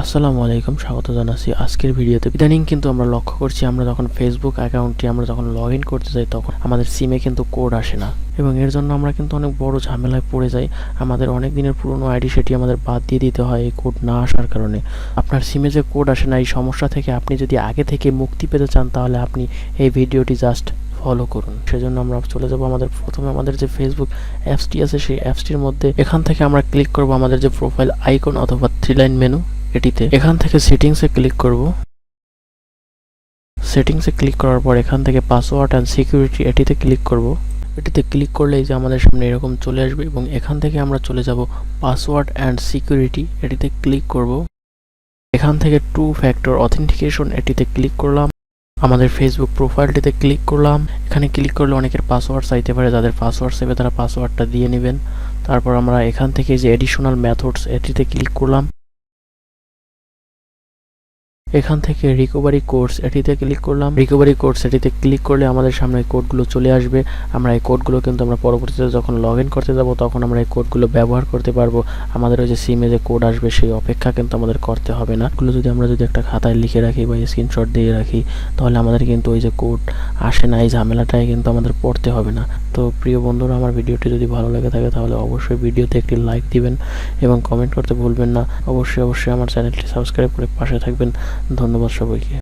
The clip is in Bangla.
আসসালামু আলাইকুম, স্বাগত জানাচ্ছি আজকের ভিডিওতে। ইদানিং কিন্তু আমরা লক্ষ্য করছি, আমরা যখন ফেসবুক অ্যাকাউন্টটি আমরা যখন লগ ইন করতে যাই তখন আমাদের সিমে কিন্তু কোড আসে না, এবং এর জন্য আমরা কিন্তু অনেক বড় ঝামেলায় পড়ে যাই। আমাদের অনেক দিনের পুরনো আইডি সেটি আমাদের বাদ দিয়ে দিতে হয় এই কোড না আসার কারণে। আপনার সিমে যে কোড আসে না, এই সমস্যা থেকে আপনি যদি আগে থেকে মুক্তি পেতে চান তাহলে আপনি এই ভিডিওটি জাস্ট ফলো করুন। সেজন্য আমরা চলে যাব প্রথমে আমাদের যে ফেসবুক অ্যাপসটি আছে সেই অ্যাপসটির মধ্যে। এখান থেকে আমরা ক্লিক করব আমাদের যে প্রোফাইল আইকন অথবা 3 লাইন মেনু এটিতে। এখান থেকে সেটিংসে ক্লিক করব। সেটিংসে ক্লিক করার পর এখান থেকে পাসওয়ার্ড অ্যান্ড সিকিউরিটি এটিতে ক্লিক করব। এটিতে ক্লিক করলেই যে আমাদের সামনে এরকম চলে আসবে, এবং এখান থেকে আমরা চলে যাব পাসওয়ার্ড অ্যান্ড সিকিউরিটি এটিতে ক্লিক করব। এখান থেকে 2 ফ্যাক্টর অথেন্টিকেশন এটিতে ক্লিক করলাম। আমাদের ফেসবুক প্রোফাইলটিতে ক্লিক করলাম। এখানে ক্লিক করলে অনেকের পাসওয়ার্ড চাইতে পারে, যাদের পাসওয়ার্ড চাইবে তারা পাসওয়ার্ডটা দিয়ে নেবেন। তারপর আমরা এখান থেকে যে এডিশনাল মেথডস এটিতে ক্লিক করলাম। এখান থেকে রিকভারি কোডস এটিতে ক্লিক করলাম। রিকভারি কোডস এটিতে ক্লিক করলে আমাদের সামনে কোডগুলো চলে আসবে। আমরা এই কোডগুলো কিন্তু আমরা পরবর্তীতে যখন লগ ইন করতে যাব তখন আমরা এই কোডগুলো ব্যবহার করতে পারবো। আমাদের ওই যে সিমে যে কোড আসবে সেই অপেক্ষা কিন্তু আমাদের করতে হবে না। এগুলো আমরা যদি একটা খাতায় লিখে রাখি বা স্ক্রিনশট দিয়ে রাখি তাহলে আমাদের কিন্তু ওই যে কোড আসে না, এই ঝামেলাটাই কিন্তু আমাদের পড়তে হবে না। তো প্রিয় বন্ধুরা, আমার ভিডিওটি যদি ভালো লেগে থাকে তাহলে অবশ্যই ভিডিওতে একটি লাইক দিবেন এবং কমেন্ট করতে ভুলবেন না। অবশ্যই আমার চ্যানেলটি সাবস্ক্রাইব করে পাশে থাকবেন। ধন্যবাদ সবাইকে।